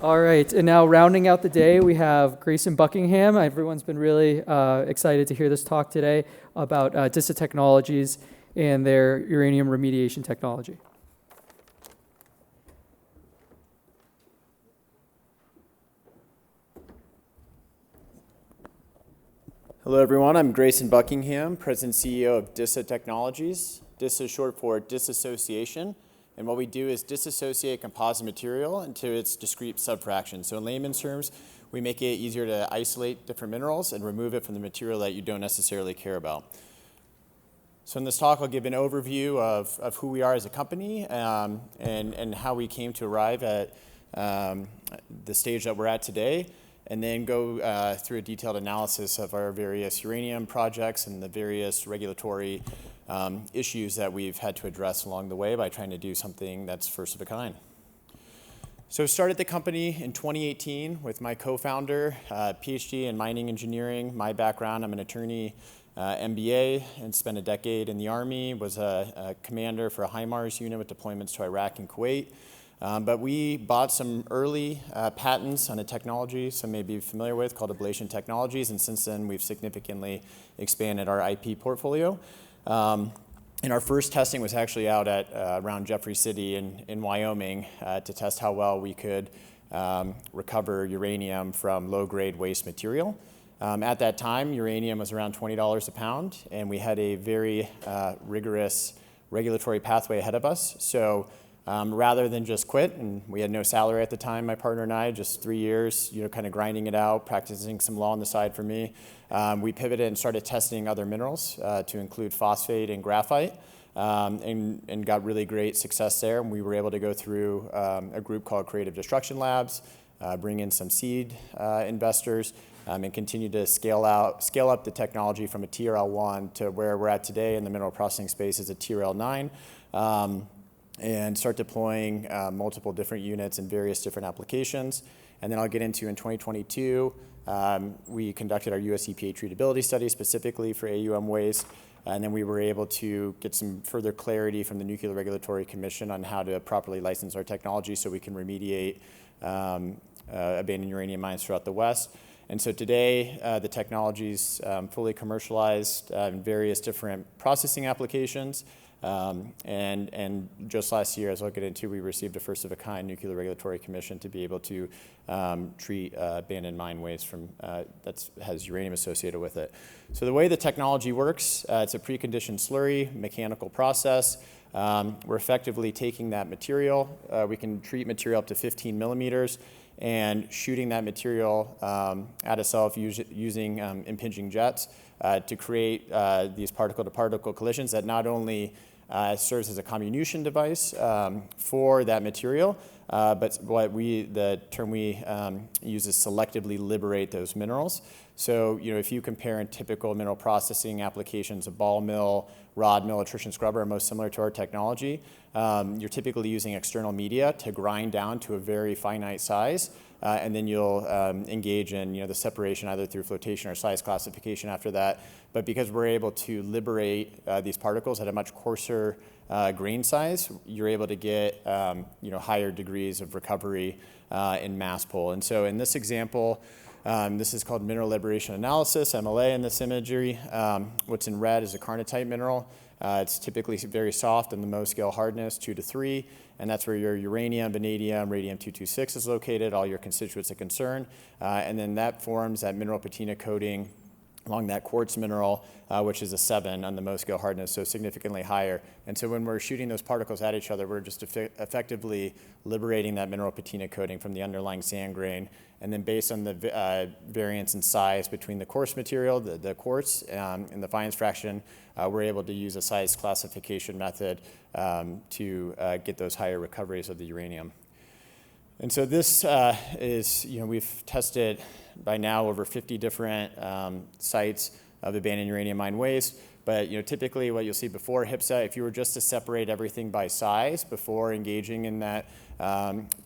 All right, and now rounding out the day, we have Greyson Buckingham. Everyone's been really excited to hear this talk today about Disa Technologies and their uranium remediation technology. Hello, everyone. I'm Greyson Buckingham, President and CEO of Disa Technologies. Disa is short for disassociation. And what we do is disassociate composite material into its discrete subfractions. So in layman's terms, we make it easier to isolate different minerals and remove it from the material that you don't necessarily care about. So in this talk, I'll give an overview of who we are as a company and how we came to arrive at the stage that we're at today, and then go through a detailed analysis of our various uranium projects and the various regulatory issues that we've had to address along the way by trying to do something that's first of a kind. So I started the company in 2018 with my co-founder, PhD in mining engineering. My background, I'm an attorney, MBA, and spent a decade in the Army, was a commander for a HIMARS unit with deployments to Iraq and Kuwait. But we bought some early patents on a technology some may be familiar with called ablation technologies, and since then we've significantly expanded our IP portfolio. And our first testing was actually out at around Jeffrey City in Wyoming to test how well we could recover uranium from low-grade waste material. At that time, uranium was around $20 a pound, and we had a very rigorous regulatory pathway ahead of us. So rather than just quit, and we had no salary at the time, my partner and I, just 3 years, kind of grinding it out, practicing some law on the side for me, we pivoted and started testing other minerals to include phosphate and graphite, and got really great success there. And we were able to go through a group called Creative Destruction Labs, bring in some seed investors, and continue to scale up the technology from a TRL1 to where we're at today in the mineral processing space is a TRL9. And start deploying multiple different units in various different applications. And then I'll get into in 2022, we conducted our US EPA treatability study specifically for AUM waste. And then we were able to get some further clarity from the Nuclear Regulatory Commission on how to properly license our technology so we can remediate abandoned uranium mines throughout the West. And so today, the technology's fully commercialized in various different processing applications. And just last year, as I'll get into, we received a first-of-a-kind Nuclear Regulatory Commission to be able to treat abandoned mine waste from that has uranium associated with it. So the way the technology works, it's a preconditioned slurry, mechanical process. We're effectively taking that material. We can treat material up to 15 millimeters and shooting that material at itself using impinging jets to create these particle-to-particle collisions that not only serves as a comminution device for that material, but the term we use is selectively liberate those minerals. So, if you compare in typical mineral processing applications, a ball mill, rod mill, attrition scrubber are most similar to our technology. You're typically using external media to grind down to a very finite size, and then you'll engage in the separation either through flotation or size classification after that. But because we're able to liberate these particles at a much coarser grain size, you're able to get higher degrees of recovery in mass pull. And so in this example, this is called mineral liberation analysis, MLA in this imagery. What's in red is a carnotite mineral. It's typically very soft and the Mohs scale hardness, 2 to 3, and that's where your uranium, vanadium, radium-226 is located, all your constituents of concern. And then that forms that mineral patina coating along that quartz mineral, which is a 7 on the Mohs scale hardness, so significantly higher. And so when we're shooting those particles at each other, we're just effectively liberating that mineral patina coating from the underlying sand grain. And then based on the variance in size between the coarse material, the quartz, and the fines fraction, we're able to use a size classification method to get those higher recoveries of the uranium. And so this is, we've tested by now over 50 different sites of abandoned uranium mine waste. But typically what you'll see before HIPSA, if you were just to separate everything by size before engaging in that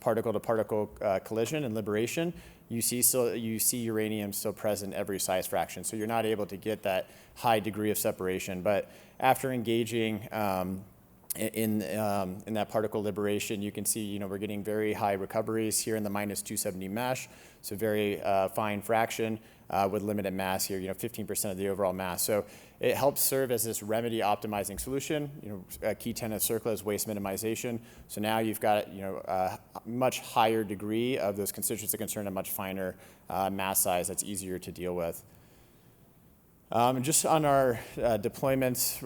particle-to-particle collision and liberation, you see uranium still present every size fraction. So you're not able to get that high degree of separation. But after engaging in that particle liberation, you can see, we're getting very high recoveries here in the minus 270 mesh, so very fine fraction with limited mass here, 15% of the overall mass. So it helps serve as this remedy optimizing solution. A key tenet of CIRCLA is waste minimization. So now you've got, a much higher degree of those constituents of concern, a much finer mass size that's easier to deal with. Just on our deployments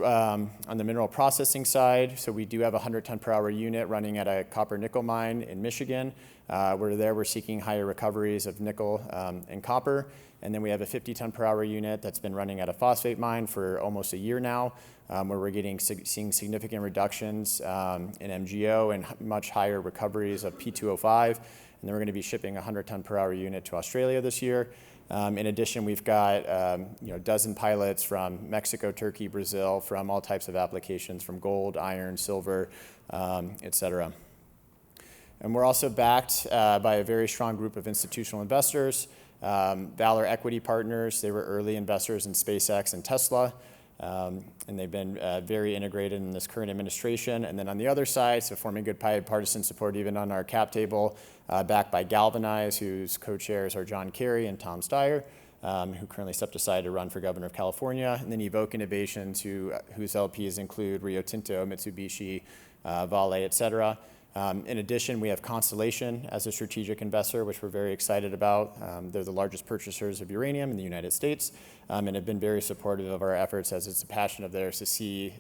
on the mineral processing side, so we do have a 100 ton per hour unit running at a copper nickel mine in Michigan. We're seeking higher recoveries of nickel and copper. And then we have a 50 ton per hour unit that's been running at a phosphate mine for almost a year now, where we're seeing significant reductions in MgO and much higher recoveries of P2O5. And then we're going to be shipping a 100 ton per hour unit to Australia this year. In addition, we've got a dozen pilots from Mexico, Turkey, Brazil, from all types of applications, from gold, iron, silver, et cetera. And we're also backed by a very strong group of institutional investors. Valor Equity Partners, they were early investors in SpaceX and Tesla, and they've been very integrated in this current administration. And then on the other side, so forming good bipartisan support even on our cap table, backed by Galvanize, whose co-chairs are John Kerry and Tom Steyer, who currently stepped aside to run for governor of California. And then Evoke Innovations, whose LPs include Rio Tinto, Mitsubishi, Vale, et cetera. In addition, we have Constellation as a strategic investor, which we're very excited about. They're the largest purchasers of uranium in the United States and have been very supportive of our efforts, as it's a passion of theirs to see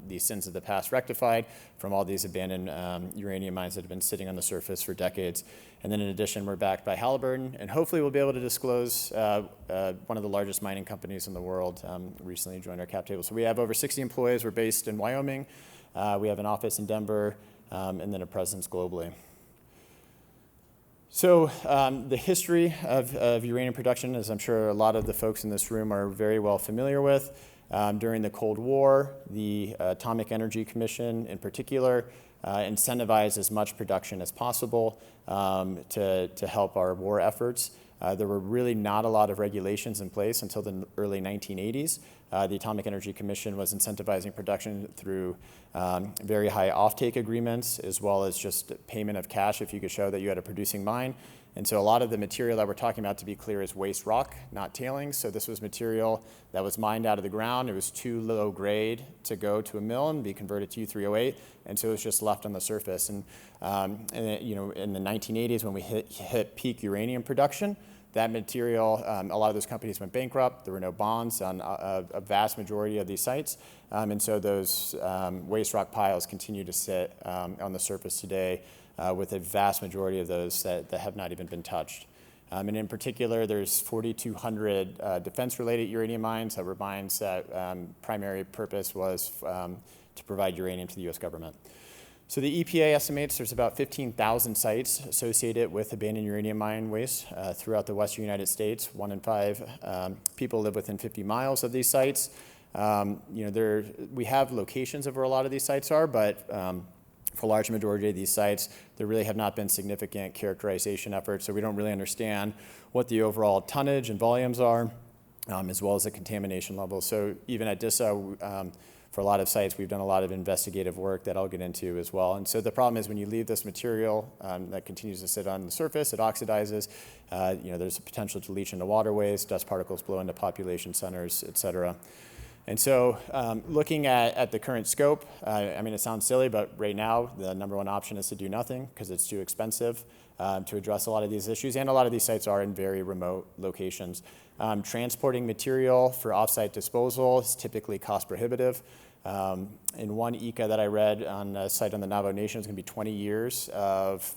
the sins of the past rectified from all these abandoned uranium mines that have been sitting on the surface for decades. And then in addition, we're backed by Halliburton, and hopefully we'll be able to disclose one of the largest mining companies in the world recently joined our cap table. So we have over 60 employees. We're based in Wyoming. We have an office in Denver. And then a presence globally. So the history of uranium production, as I'm sure a lot of the folks in this room are very well familiar with, during the Cold War, the Atomic Energy Commission in particular incentivized as much production as possible to help our war efforts. There were really not a lot of regulations in place until the early 1980s. The Atomic Energy Commission was incentivizing production through very high offtake agreements, as well as just payment of cash if you could show that you had a producing mine. And so a lot of the material that we're talking about, to be clear, is waste rock, not tailings. So this was material that was mined out of the ground. It was too low grade to go to a mill and be converted to U3O8, and so it was just left on the surface. And in the 1980s, when we hit peak uranium production, that material, a lot of those companies went bankrupt. There were no bonds on a vast majority of these sites. And so those waste rock piles continue to sit on the surface today with a vast majority of those that have not even been touched. And in particular, there's 4,200 defense-related uranium mines that were mines that primary purpose was to provide uranium to the US government. So the EPA estimates there's about 15,000 sites associated with abandoned uranium mine waste throughout the western United States. 1 in 5 people live within 50 miles of these sites. We have locations of where a lot of these sites are, but for a large majority of these sites, there really have not been significant characterization efforts, so we don't really understand what the overall tonnage and volumes are, as well as the contamination levels. So even at Disa, for a lot of sites, we've done a lot of investigative work that I'll get into as well. And so the problem is when you leave this material that continues to sit on the surface, it oxidizes. There's a potential to leach into waterways, dust particles blow into population centers, et cetera. And so looking at the current scope, it sounds silly, but right now the number one option is to do nothing because it's too expensive to address a lot of these issues. And a lot of these sites are in very remote locations. Transporting material for offsite disposal is typically cost prohibitive. In one ECA that I read on a site on the Navajo Nation, it's going to be 20 years of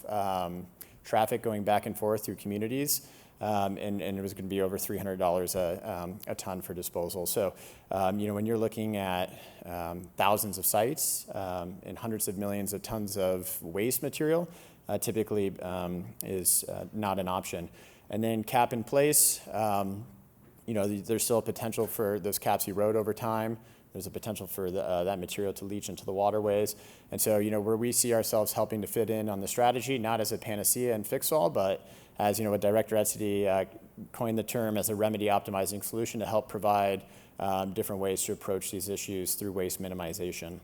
traffic going back and forth through communities. And it was going to be over $300 a ton for disposal. So, when you're looking at thousands of sites and hundreds of millions of tons of waste material, typically is not an option. And then cap in place, there's still a potential for those caps erode over time. There's a potential for that material to leach into the waterways. And so, where we see ourselves helping to fit in on the strategy, not as a panacea and fix-all, but as, what Director Etsy coined the term as a remedy optimizing solution to help provide different ways to approach these issues through waste minimization.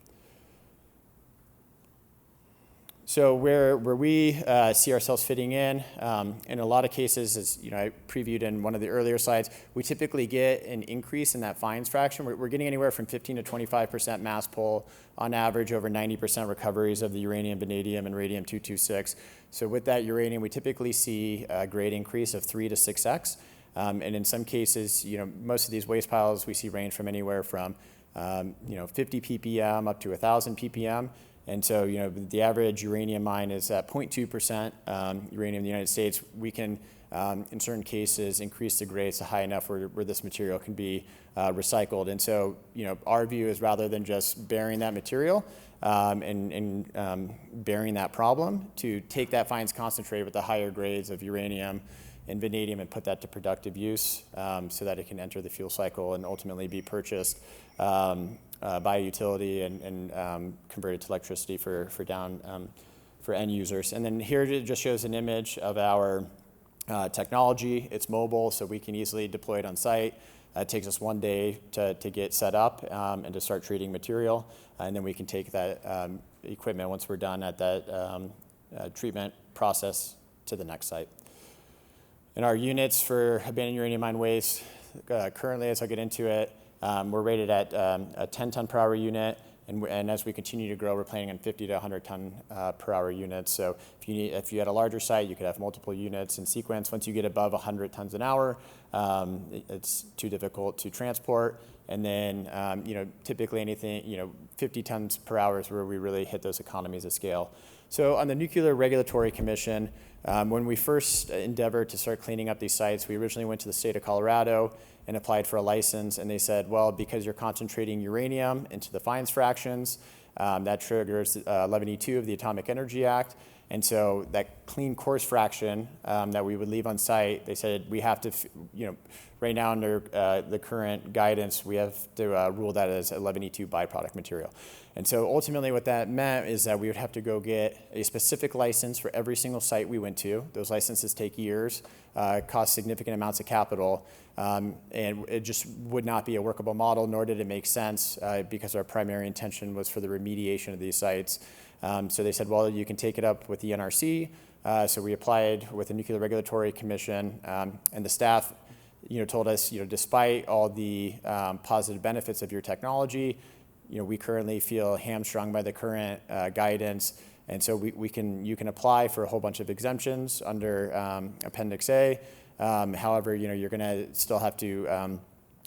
So where we see ourselves fitting in a lot of cases, as I previewed in one of the earlier slides, we typically get an increase in that fines fraction. We're getting anywhere from 15 to 25% mass pull, on average over 90% recoveries of the uranium, vanadium, and radium-226. So with that uranium, we typically see a grade increase of 3 to 6x. And in some cases, most of these waste piles we see range from anywhere from 50 ppm up to 1,000 ppm. And so, the average uranium mine is at 0.2% uranium in the United States. We can, in certain cases, increase the grades to high enough where this material can be recycled. And so, our view is rather than just burying that material and burying that problem, to take that fines concentrate with the higher grades of uranium and vanadium and put that to productive use so that it can enter the fuel cycle and ultimately be purchased by a utility and converted to electricity for end users. And then here it just shows an image of our technology. It's mobile, so we can easily deploy it on site. It takes us 1 day to get set up and to start treating material. And then we can take that equipment once we're done at that treatment process to the next site. And our units for abandoned uranium mine waste, currently, as I get into it, we're rated at a 10-ton per hour unit, and as we continue to grow, we're planning on 50 to 100-ton per hour units. So if you had a larger site, you could have multiple units in sequence. Once you get above 100 tons an hour, it's too difficult to transport. And then, typically anything, 50 tons per hour is where we really hit those economies of scale. So on the Nuclear Regulatory Commission, when we first endeavored to start cleaning up these sites, we originally went to the state of Colorado and applied for a license, and they said, well, because you're concentrating uranium into the fines fractions, that triggers 11E2 of the Atomic Energy Act. And so that clean coarse fraction that we would leave on site, they said we have to, right now under the current guidance, we have to rule that as 11E2 byproduct material. And so ultimately what that meant is that we would have to go get a specific license for every single site we went to. Those licenses take years, cost significant amounts of capital, and it just would not be a workable model, nor did it make sense because our primary intention was for the remediation of these sites. So they said, well, you can take it up with the NRC. So we applied with the Nuclear Regulatory Commission, and the staff told us, despite all the positive benefits of your technology, we currently feel hamstrung by the current guidance. And so you can apply for a whole bunch of exemptions under Appendix A. However, you're going to still have to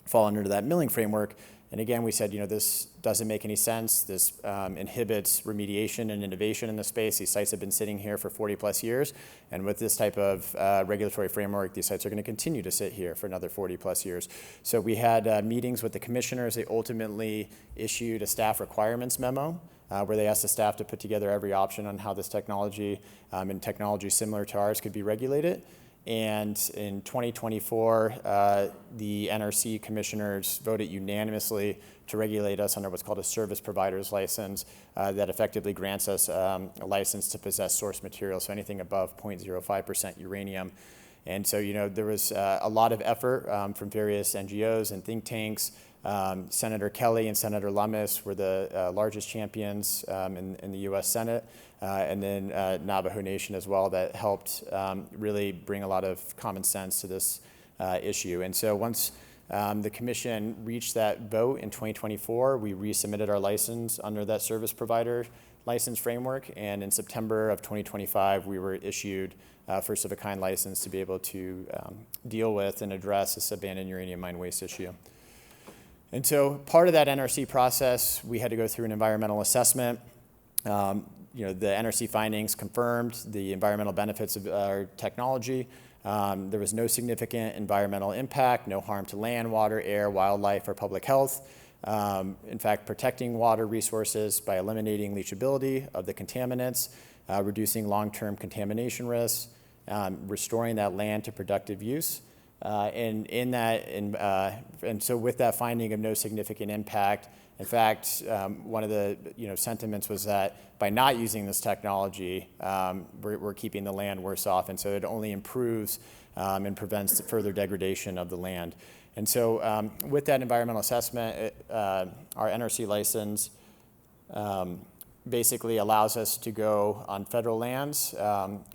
fall under that milling framework. And again, we said, this doesn't make any sense. This inhibits remediation and innovation in the space. These sites have been sitting here for 40 plus years. And with this type of regulatory framework, these sites are going to continue to sit here for another 40 plus years. So we had meetings with the commissioners. They ultimately issued a staff requirements memo where they asked the staff to put together every option on how this technology and technology similar to ours could be regulated. And in 2024, the NRC commissioners voted unanimously to regulate us under what's called a service provider's license that effectively grants us a license to possess source material, so anything above 0.05% uranium. And so, there was a lot of effort from various NGOs and think tanks. Senator Kelly and Senator Lummis were the largest champions in the U.S. Senate, and then Navajo Nation as well, that helped really bring a lot of common sense to this issue. And so once the commission reached that vote in 2024, we resubmitted our license under that service provider license framework, and in September of 2025, we were issued first of a kind license to be able to deal with and address this abandoned uranium mine waste issue. And so part of that NRC process, we had to go through an environmental assessment. The NRC findings confirmed the environmental benefits of our technology. There was no significant environmental impact, no harm to land, water, air, wildlife, or public health. In fact, protecting water resources by eliminating leachability of the contaminants, reducing long-term contamination risks, restoring that land to productive use. And so with that finding of no significant impact, in fact, one of the sentiments was that by not using this technology, we're keeping the land worse off, and so it only improves and prevents further degradation of the land. And so with that environmental assessment, our NRC license basically allows us to go on federal lands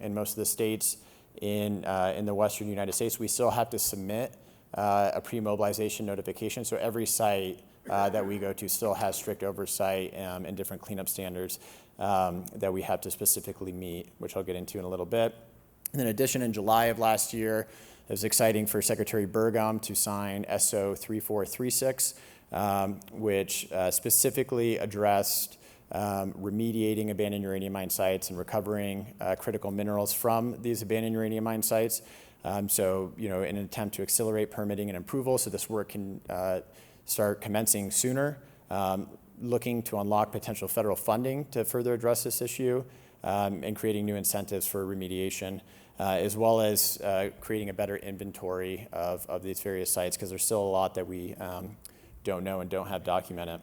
in most of the states in the western United States. We still have to submit a pre-mobilization notification. So every site that we go to still has strict oversight and different cleanup standards that we have to specifically meet, which I'll get into in a little bit. And in addition, in July of last year, it was exciting for Secretary Burgum to sign SO 3436, which specifically addressed remediating abandoned uranium mine sites and recovering critical minerals from these abandoned uranium mine sites. So, in an attempt to accelerate permitting and approval so this work can start commencing sooner, looking to unlock potential federal funding to further address this issue, and creating new incentives for remediation, as well as creating a better inventory of these various sites, because there's still a lot that we don't know and don't have documented.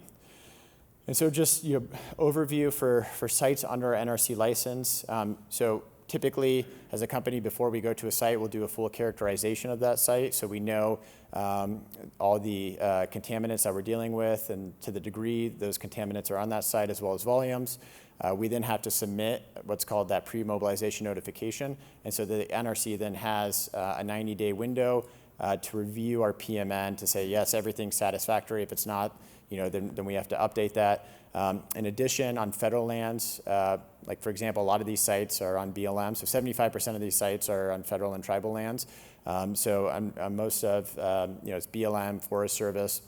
And so just overview for sites under our NRC license. So typically, as a company, before we go to a site, we'll do a full characterization of that site so we know all the contaminants that we're dealing with and to the degree those contaminants are on that site, as well as volumes. We then have to submit what's called that pre-mobilization notification. And so the NRC then has a 90-day window to review our PMN to say, yes, everything's satisfactory. If it's not, then we have to update that. In addition, on federal lands, like for example, a lot of these sites are on BLM. So 75% of these sites are on federal and tribal lands. So on most of, it's BLM, Forest Service.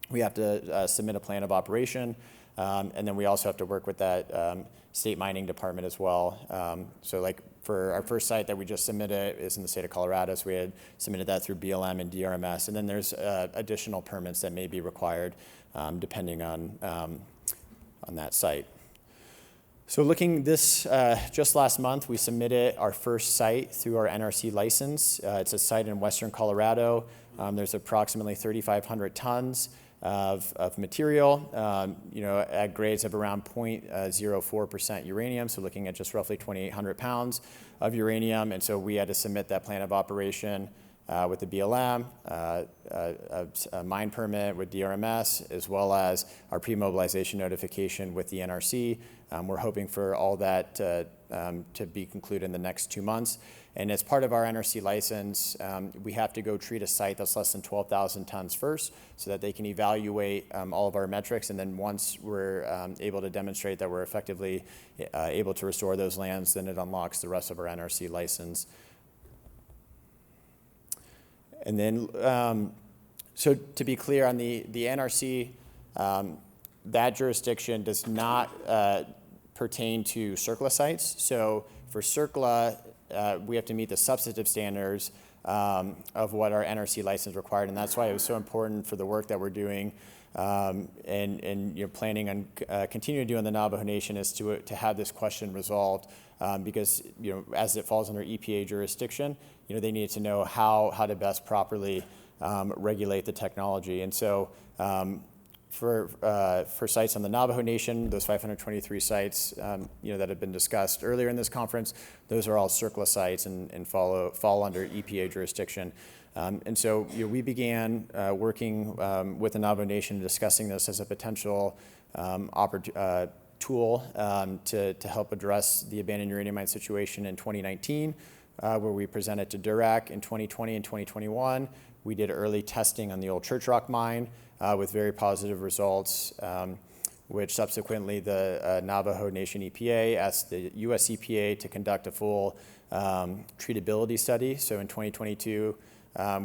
We have to submit a plan of operation. And then we also have to work with that state mining department as well. So like for our first site that we just submitted is in the state of Colorado, so we had submitted that through BLM and DRMS. And then there's additional permits that may be required depending on that site. So looking just last month, we submitted our first site through our NRC license. It's a site in western Colorado. There's approximately 3,500 tons of material, at grades of around 0.04% uranium, so looking at just roughly 2,800 pounds of uranium. And so we had to submit that plan of operation with the BLM, a mine permit with DRMS, as well as our pre-mobilization notification with the NRC. We're hoping for all that to be concluded in the next 2 months. And as part of our NRC license, we have to go treat a site that's less than 12,000 tons first so that they can evaluate all of our metrics. And then once we're able to demonstrate that we're effectively able to restore those lands, then it unlocks the rest of our NRC license. And then, so to be clear on the NRC, that jurisdiction does not pertain to CERCLA sites. So for CERCLA, we have to meet the substantive standards of what our NRC license required, and that's why it was so important for the work that we're doing and you're planning on continuing to do in the Navajo Nation is to have this question resolved because as it falls under EPA jurisdiction, they need to know how to best properly regulate the technology. And so for sites on the Navajo Nation, those 523 sites that have been discussed earlier in this conference, those are all CERCLA sites and fall under EPA jurisdiction. And so we began working with the Navajo Nation, discussing this as a potential tool to help address the abandoned uranium mine situation in 2019, where we presented to DURAC in 2020 and 2021. We did early testing on the old Church Rock mine with very positive results, which subsequently the Navajo Nation EPA asked the US EPA to conduct a full treatability study. So in 2022,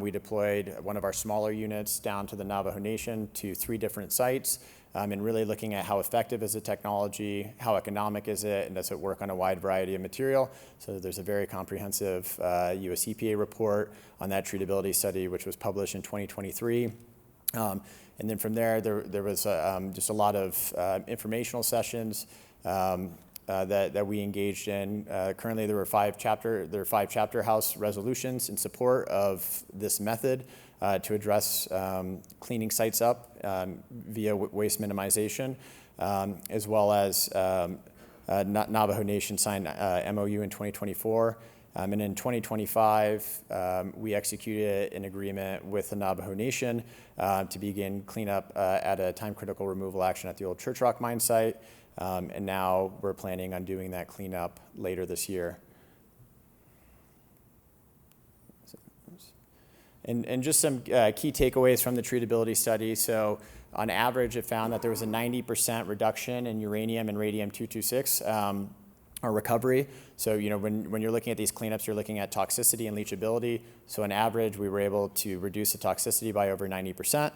we deployed one of our smaller units down to the Navajo Nation to 3 different sites and really looking at how effective is the technology, how economic is it, and does it work on a wide variety of material. So there's a very comprehensive US EPA report on that treatability study, which was published in 2023. And then from there was just a lot of informational sessions that we engaged in. Currently, there are 5 chapter house resolutions in support of this method to address cleaning sites up via waste minimization, as well as Navajo Nation signed MOU in 2024. And in 2025, we executed an agreement with the Navajo Nation to begin cleanup at a time-critical removal action at the old Church Rock mine site. And now we're planning on doing that cleanup later this year. And just some key takeaways from the treatability study. So on average, it found that there was a 90% reduction in uranium and radium-226 or recovery. So when you're looking at these cleanups, you're looking at toxicity and leachability. So on average, we were able to reduce the toxicity by over 90%.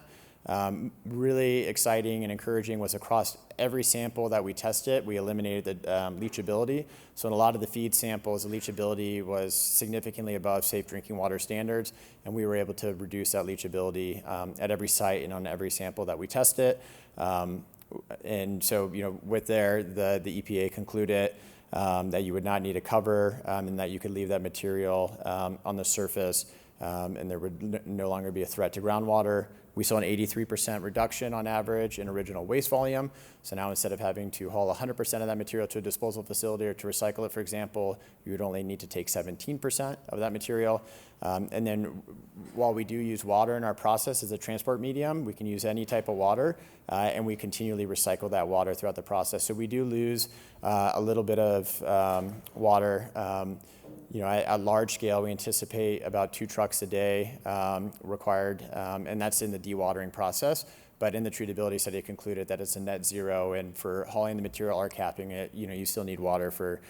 Really exciting and encouraging was across every sample that we tested, we eliminated the leachability. So in a lot of the feed samples, the leachability was significantly above safe drinking water standards, and we were able to reduce that leachability at every site and on every sample that we tested. And so, with the EPA concluded that you would not need a cover and that you could leave that material on the surface and there would no longer be a threat to groundwater. We saw an 83% reduction on average in original waste volume. So now instead of having to haul 100% of that material to a disposal facility or to recycle it, for example, you would only need to take 17% of that material. And then while we do use water in our process as a transport medium, we can use any type of water, and we continually recycle that water throughout the process. So we do lose a little bit of water. At large scale, we anticipate about 2 trucks a day required, and that's in the dewatering process. But in the treatability study, it concluded that it's a net zero, and for hauling the material or capping it, you still need water for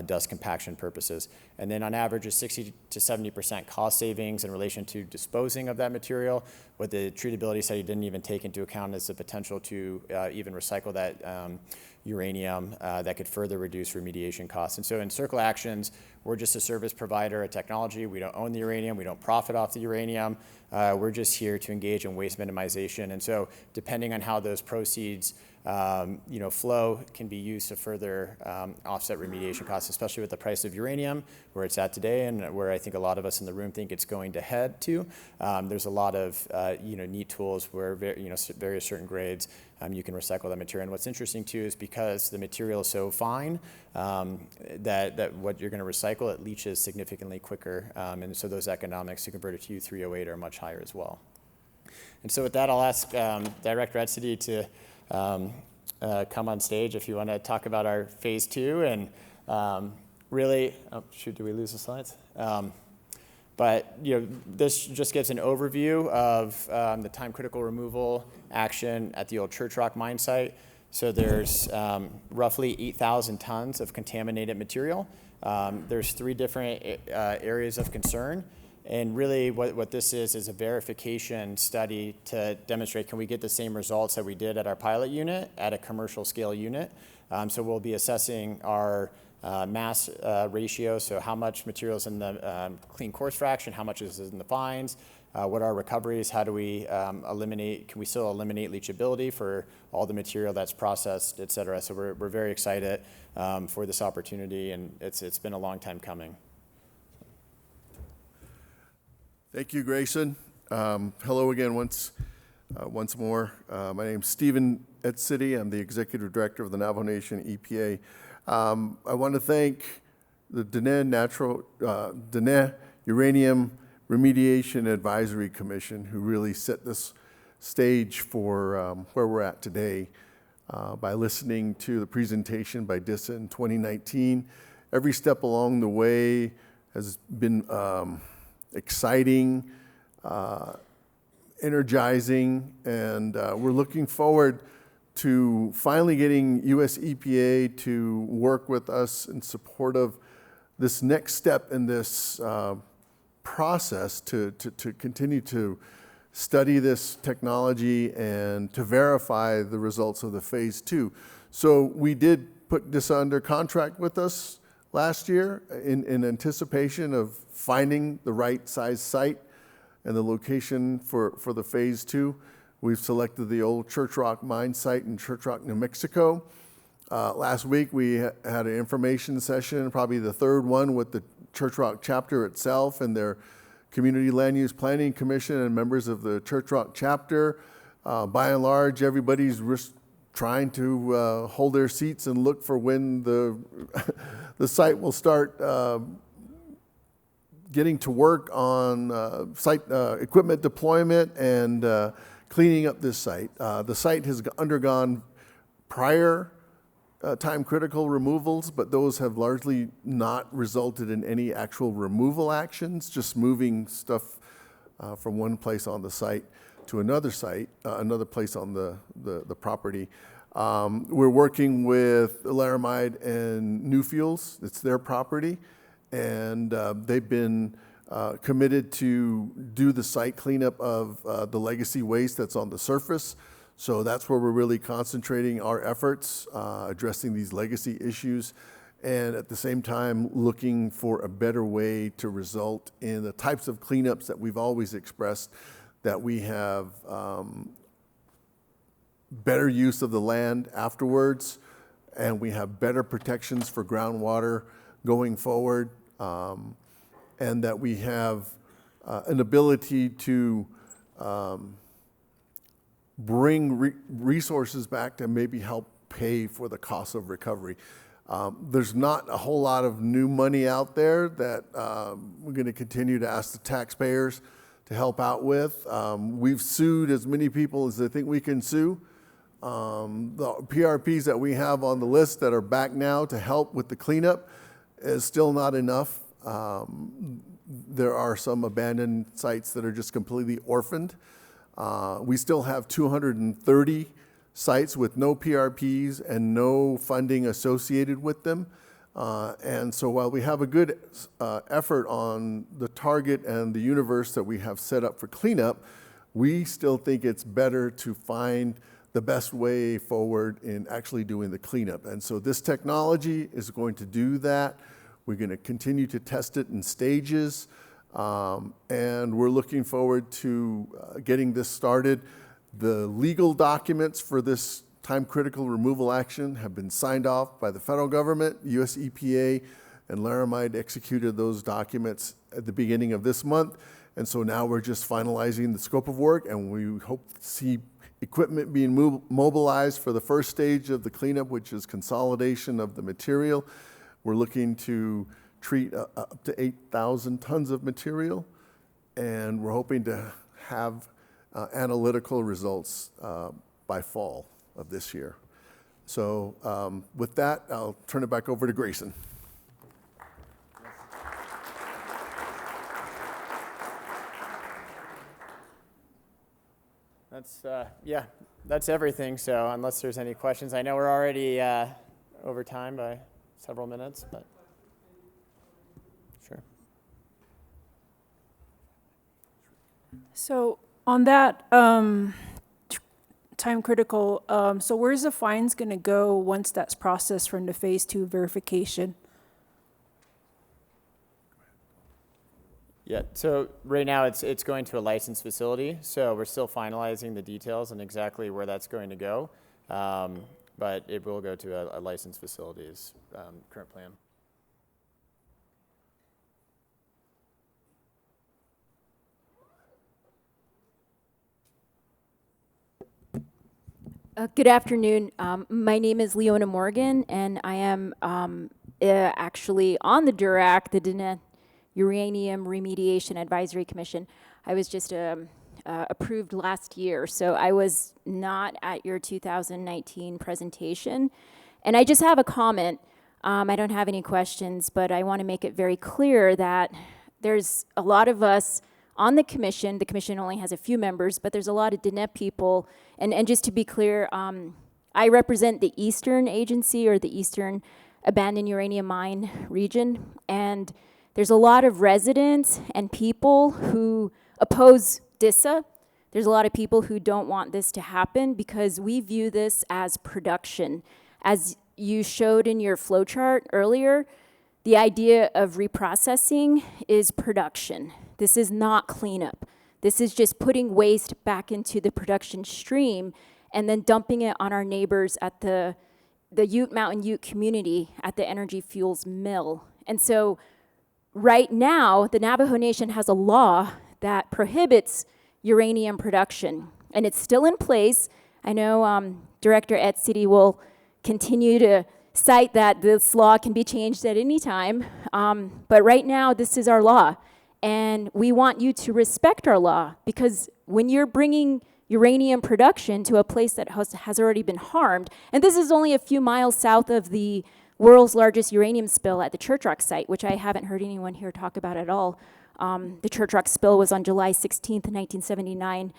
dust compaction purposes. And then on average, a 60 to 70% cost savings in relation to disposing of that material. What the treatability study didn't even take into account is the potential to even recycle that uranium that could further reduce remediation costs. And so in Circle Actions, we're just a service provider, a technology. We don't own the uranium. We don't profit off the uranium. We're just here to engage in waste minimization. And so depending on how those proceeds flow, can be used to further offset remediation costs, especially with the price of uranium, where it's at today and where I think a lot of us in the room think it's going to head to. There's a lot of neat tools where various certain grades you can recycle that material. And what's interesting too is because the material is so fine that what you're going to recycle, it leaches significantly quicker. And so those economics to convert it to U308 are much higher as well. And so with that, I'll ask Director Regency to come on stage if you want to talk about our phase 2 and really, did we lose the slides? But this just gives an overview of the time critical removal action at the old Church Rock mine site. So there's roughly 8,000 tons of contaminated material. There's 3 different areas of concern. And really what this is a verification study to demonstrate, can we get the same results that we did at our pilot unit at a commercial scale unit? So we'll be assessing our mass ratio, so how much material is in the clean coarse fraction, how much is in the fines, what are our recoveries, how do we can we still eliminate leachability for all the material that's processed, et cetera. So we're very excited for this opportunity, and it's been a long time coming. Thank you, Greyson. Hello again once more. My name's Stephen Etcity. I'm the Executive Director of the Navajo Nation EPA. I want to thank the Dene Uranium Remediation Advisory Commission, who really set this stage for where we're at today by listening to the presentation by Disa in 2019. Every step along the way has been exciting, energizing, and we're looking forward to finally getting US EPA to work with us in support of this next step in this process to continue to study this technology and to verify the results of the phase 2. So we did put this under contract with us last year in anticipation of finding the right size site and the location for the phase 2. We've selected the old Church Rock mine site in Church Rock, New Mexico. Last week we had an information session, probably the 3rd one, with the Church Rock chapter itself and their Community Land Use Planning Commission and members of the Church Rock chapter. By and large, everybody's trying to hold their seats and look for when the site will start getting to work on site equipment deployment and cleaning up this site. The site has undergone prior time-critical removals, but those have largely not resulted in any actual removal actions, just moving stuff from one place on the site to another site, another place on the property. We're working with Laramide and New Fuels. It's their property, and they've been committed to do the site cleanup of the legacy waste that's on the surface. So that's where we're really concentrating our efforts, addressing these legacy issues, and at the same time looking for a better way to result in the types of cleanups that we've always expressed, that we have better use of the land afterwards, and we have better protections for groundwater going forward, and that we have an ability to bring resources back to maybe help pay for the cost of recovery. There's not a whole lot of new money out there that we're going to continue to ask the taxpayers to help out with. We've sued as many people as I think we can sue. The PRPs that we have on the list that are back now to help with the cleanup is still not enough. There are some abandoned sites that are just completely orphaned. We still have 230 sites with no PRPs and no funding associated with them. And so while we have a good effort on the target and the universe that we have set up for cleanup, we still think it's better to find the best way forward in actually doing the cleanup. And so this technology is going to do that. We're going to continue to test it in stages. And we're looking forward to getting this started. The legal documents for this time-critical removal action have been signed off by the federal government. US EPA and Laramide executed those documents at the beginning of this month. And so now we're just finalizing the scope of work, and we hope to see equipment being mobilized for the first stage of the cleanup, which is consolidation of the material. We're looking to treat up to 8,000 tons of material, and we're hoping to have analytical results by fall of this year. So with that, I'll turn it back over to Greyson. That's everything. So unless there's any questions, I know we're already over time by several minutes, but sure. So on that time critical, so where's the fines going to go once that's processed from the phase 2 verification? Yeah, so right now it's going to a licensed facility, so we're still finalizing the details and exactly where that's going to go, but it will go to a licensed facility is current plan. Good afternoon. My name is Leona Morgan, and I am actually on the DURAC, the Uranium Remediation Advisory Commission. I was just approved last year, so I was not at your 2019 presentation. And I just have a comment. I don't have any questions, but I want to make it very clear that there's a lot of us on the commission. The commission only has a few members, but there's a lot of DNEP people. And just to be clear, I represent the Eastern Agency, or the Eastern Abandoned Uranium Mine region. And there's a lot of residents and people who oppose Disa. There's a lot of people who don't want this to happen because we view this as production. As you showed in your flowchart earlier, the idea of reprocessing is production. This is not cleanup. This is just putting waste back into the production stream and then dumping it on our neighbors at the Ute Mountain Ute community at the Energy Fuels mill. And so right now, the Navajo Nation has a law that prohibits uranium production, and it's still in place. I know Director Etsity will continue to cite that this law can be changed at any time, but right now, this is our law. And we want you to respect our law, because when you're bringing uranium production to a place that has already been harmed. And this is only a few miles south of the world's largest uranium spill at the Church Rock site, which I haven't heard anyone here talk about at all. The Church Rock spill was on July 16th, 1979.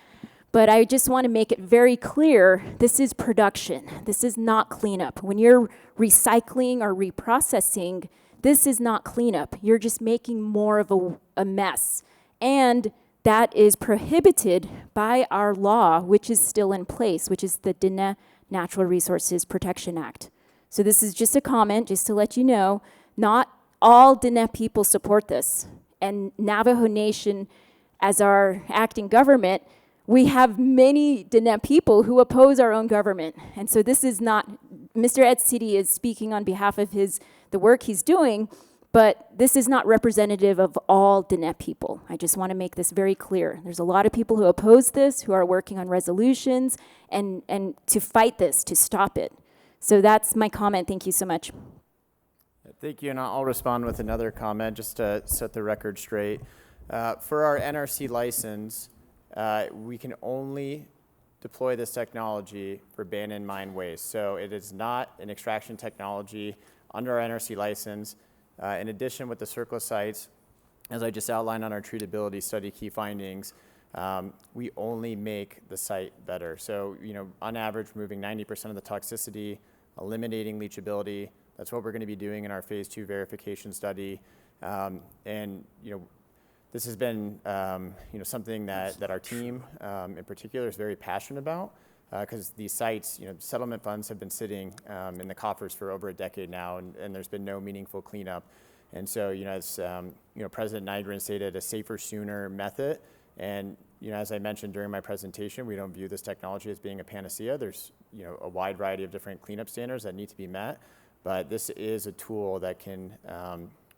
But I just want to make it very clear, this is production. This is not cleanup. When you're recycling or reprocessing, this is not cleanup. You're just making more of a mess. And that is prohibited by our law, which is still in place, which is the Diné Natural Resources Protection Act. So this is just a comment, just to let you know, not all Diné people support this. And Navajo Nation, as our acting government, we have many Diné people who oppose our own government. And so this is not, Mr. Etsidi is speaking on behalf of the work he's doing, but this is not representative of all Diné people. I just want to make this very clear. There's a lot of people who oppose this, who are working on resolutions, and to fight this, to stop it. So that's my comment. Thank you so much. Thank you, and I'll respond with another comment just to set the record straight. For our NRC license, we can only deploy this technology for abandoned mine waste. So it is not an extraction technology under our NRC license. In addition, with the CERCLA sites, as I just outlined on our treatability study key findings, we only make the site better. So, on average, removing 90% of the toxicity, eliminating leachability. That's what we're going to be doing in our phase 2 verification study. This has been, something that our team, in particular, is very passionate about, because these sites, settlement funds have been sitting in the coffers for over a decade now, and there's been no meaningful cleanup. And so, as President Nygren stated, a safer, sooner method. And as I mentioned during my presentation, we don't view this technology as being a panacea. There's a wide variety of different cleanup standards that need to be met, but this is a tool that can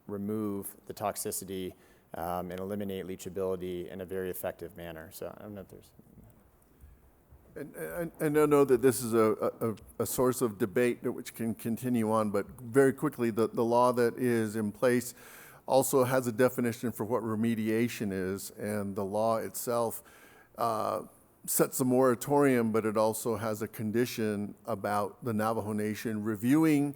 remove the toxicity and eliminate leachability in a very effective manner. So I don't know if there's... And I know that this is a source of debate which can continue on, but very quickly, the law that is in place also has a definition for what remediation is, and the law itself sets a moratorium, but it also has a condition about the Navajo Nation reviewing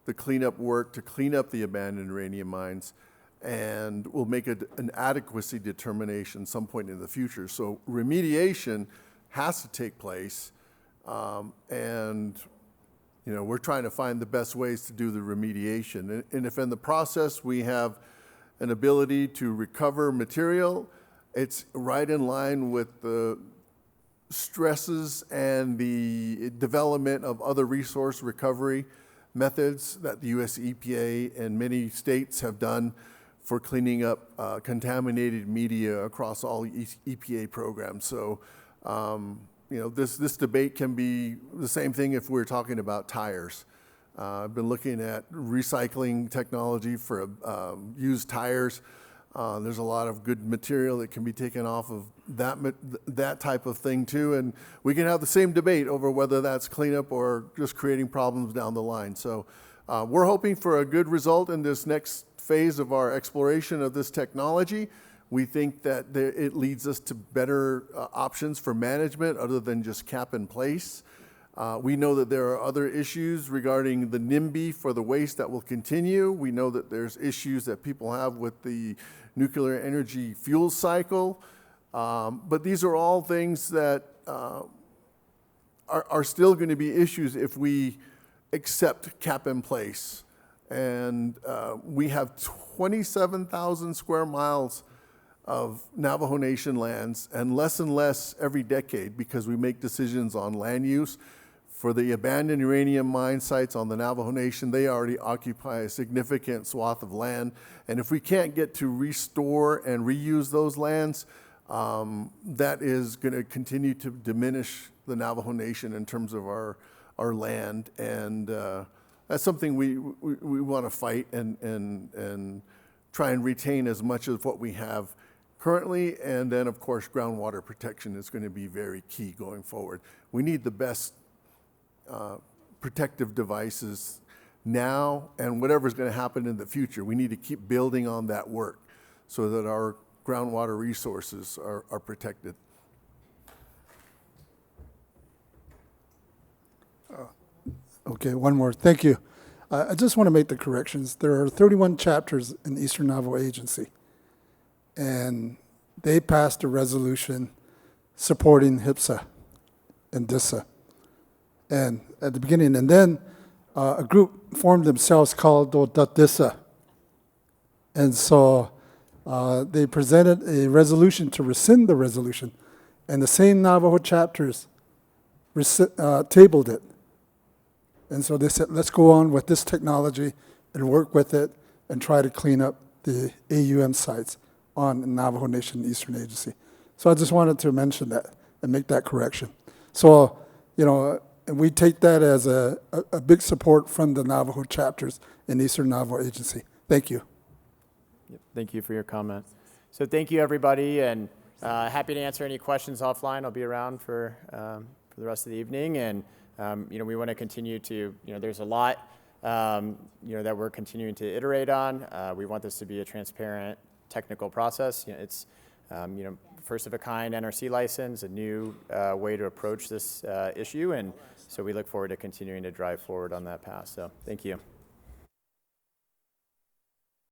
the cleanup work to clean up the abandoned uranium mines, and will make an adequacy determination some point in the future. So remediation has to take place, and we're trying to find the best ways to do the remediation. And if in the process we have an ability to recover material, it's right in line with the stresses and the development of other resource recovery methods that the US EPA and many states have done for cleaning up contaminated media across all EPA programs. So, this debate can be the same thing if we're talking about tires. I've been looking at recycling technology for used tires. There's a lot of good material that can be taken off of that type of thing too, and we can have the same debate over whether that's cleanup or just creating problems down the line. So we're hoping for a good result in this next phase of our exploration of this technology. We think that it leads us to better options for management other than just cap in place. We know that there are other issues regarding the NIMBY for the waste that will continue. We know that there's issues that people have with the nuclear energy fuel cycle. But these are all things that are still going to be issues if we accept cap in place. And we have 27,000 square miles of Navajo Nation lands, and less every decade, because we make decisions on land use. For the abandoned uranium mine sites on the Navajo Nation, they already occupy a significant swath of land. And if we can't get to restore and reuse those lands, that is going to continue to diminish the Navajo Nation in terms of our land. And that's something we want to fight and try and retain as much of what we have currently. And then, of course, groundwater protection is going to be very key going forward. We need the best protective devices now, and whatever's going to happen in the future, we need to keep building on that work so that our groundwater resources are protected. Okay, one more. Thank you. I just want to make the corrections. There are 31 chapters in Eastern Navajo Agency, and they passed a resolution supporting HIPSA and Disa. And at the beginning, and then a group formed themselves called Disa. And so they presented a resolution to rescind the resolution, and the same Navajo chapters tabled it. And so they said, let's go on with this technology and work with it and try to clean up the AUM sites on Navajo Nation Eastern Agency. So I just wanted to mention that and make that correction. So, you know, and we take that as a big support from the Navajo chapters in Eastern Navajo Agency. Thank you. Yep, thank you for your comment. So thank you, everybody, and happy to answer any questions offline. I'll be around for the rest of the evening, and you know, we want to continue to, you know, there's a lot, you know, that we're continuing to iterate on. We want this to be a transparent technical process. You know, it's, you know, first of a kind NRC license, a new way to approach this issue, and so we look forward to continuing to drive forward on that path. So thank you.